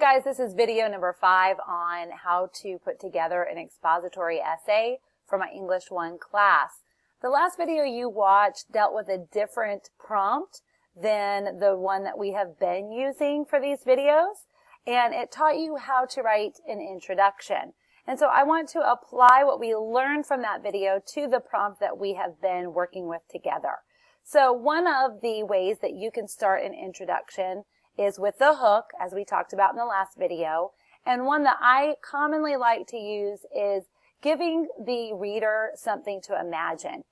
guys, this is video number 5 on how to put together an expository essay for my English 1 class. The last video you watched dealt with a different prompt than the one that we have been using for these videos, and it taught you how to write an introduction. And so I want to apply what we learned from that video to the prompt that we have been working with together. So one of the ways that you can start an introduction is with the hook, as we talked about in the last video. And one that I commonly like to use is giving the reader something to imagine,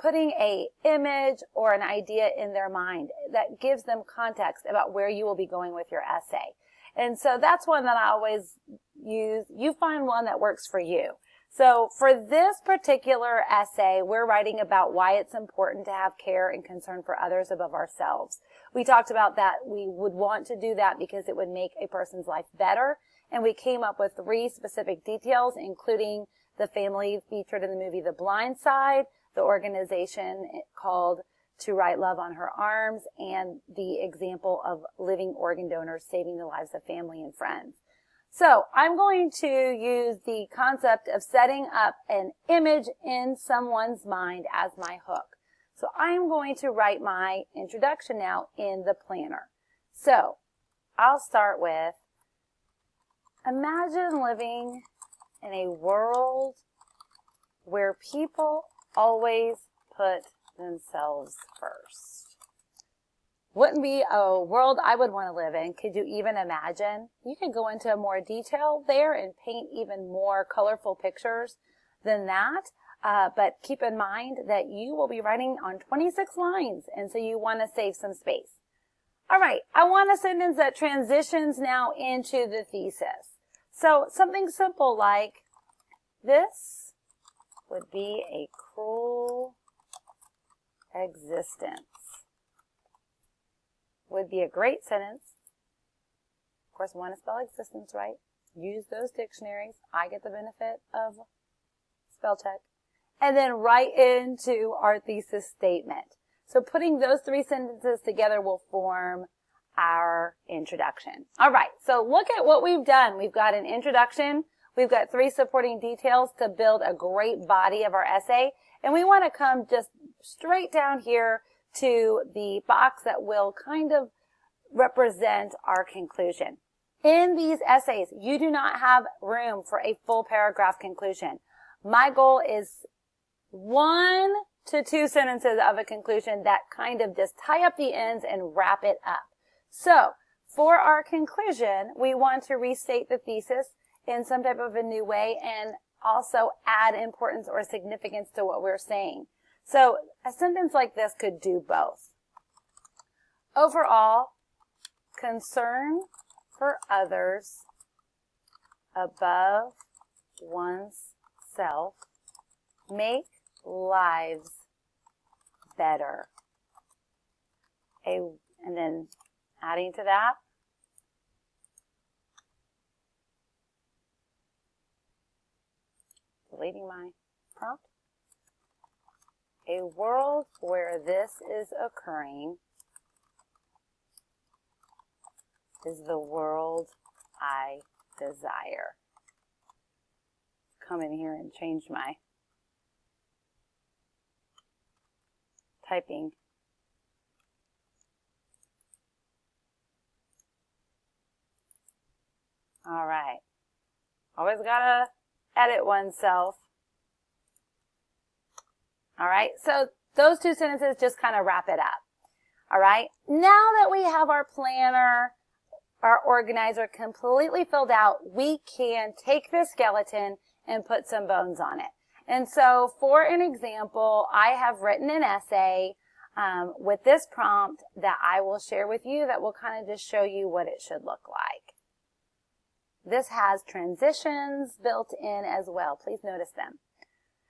putting an image or an idea in their mind that gives them context about where you will be going with your essay. And so that's one that I always use. You find one that works for you. So for this particular essay, we're writing about why it's important to have care and concern for others above ourselves. We talked about that we would want to do that because it would make a person's life better. And we came up with 3 specific details, including the family featured in the movie The Blind Side, the organization called To Write Love on Her Arms, and the example of living organ donors saving the lives of family and friends. So I'm going to use the concept of setting up an image in someone's mind as my hook. So I'm going to write my introduction now in the planner. So I'll start with, imagine living in a world where people always put themselves first. Wouldn't be a world I would want to live in. Could you even imagine? You can go into more detail there and paint even more colorful pictures than that. But keep in mind that you will be writing on 26 lines, and so you want to save some space. All right, I want a sentence that transitions now into the thesis. So something simple like, this would be a cruel existence. Would be a great sentence. Of course, want to spell existence right. Use those dictionaries. I get the benefit of spell check. And then write into our thesis statement. So putting those 3 sentences together will form our introduction. All right, so look at what we've done. We've got an introduction. We've got 3 supporting details to build a great body of our essay. And we want to come just straight down here to the box that will kind of represent our conclusion. In these essays, you do not have room for a full paragraph conclusion. My goal is 1 to 2 sentences of a conclusion that kind of just tie up the ends and wrap it up. So for our conclusion, we want to restate the thesis in some type of a new way and also add importance or significance to what we're saying. So a sentence like this could do both. Overall, concern for others above one's self make lives better. And then adding to that, deleting my prompt. A world where this is occurring is the world I desire. Come in here and change my typing. All right. Always gotta edit oneself. All right, so those 2 sentences just kind of wrap it up. All right, now that we have our planner, our organizer completely filled out, we can take this skeleton and put some bones on it. And so for an example, I have written an essay with this prompt that I will share with you that will kind of just show you what it should look like. This has transitions built in as well. Please notice them.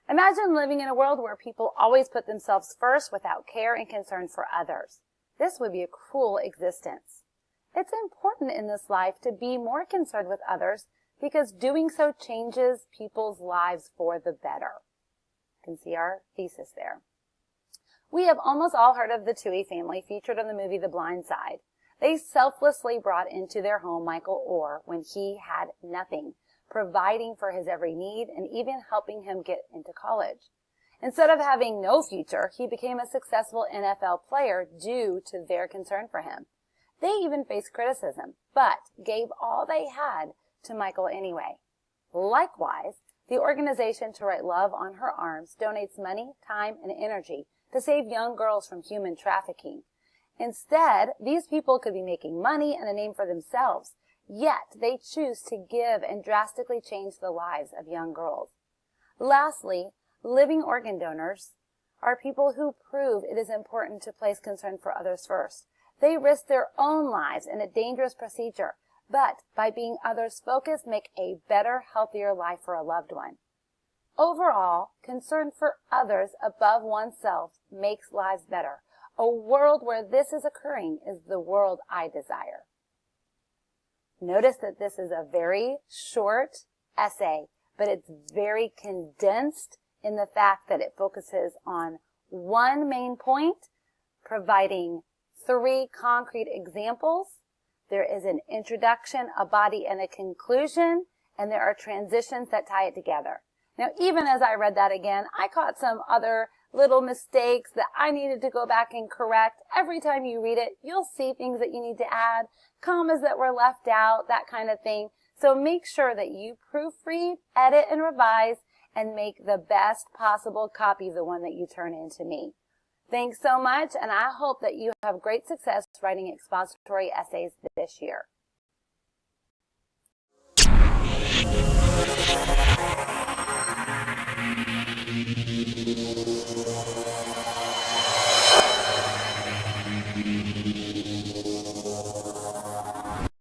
Imagine living in a world where people always put themselves first without care and concern for others. This would be a cruel existence. It's important in this life to be more concerned with others because doing so changes people's lives for the better. You can see our thesis there. We have almost all heard of the Toohey family featured in the movie The Blind Side. They selflessly brought into their home Michael Orr when he had nothing, providing for his every need and even helping him get into college. Instead of having no future, he became a successful NFL player due to their concern for him. They even faced criticism, but gave all they had to Michael anyway. Likewise, the organization To Write Love on Her Arms donates money, time, and energy to save young girls from human trafficking. Instead, these people could be making money and a name for themselves, yet they choose to give and drastically change the lives of young girls. Lastly, living organ donors are people who prove it is important to place concern for others first. They risk their own lives in a dangerous procedure, but by being others-focused, make a better, healthier life for a loved one. Overall, concern for others above oneself makes lives better. A world where this is occurring is the world I desire. Notice that this is a very short essay, but it's very condensed in the fact that it focuses on one main point, providing 3 concrete examples. There is an introduction, a body, and a conclusion, and there are transitions that tie it together. Now, even as I read that again, I caught some other little mistakes that I needed to go back and correct. Every time you read it, you'll see things that you need to add, commas that were left out, that kind of thing. So make sure that you proofread, edit, and revise, and make the best possible copy of the one that you turn in to me. Thanks so much, and I hope that you have great success writing expository essays this year.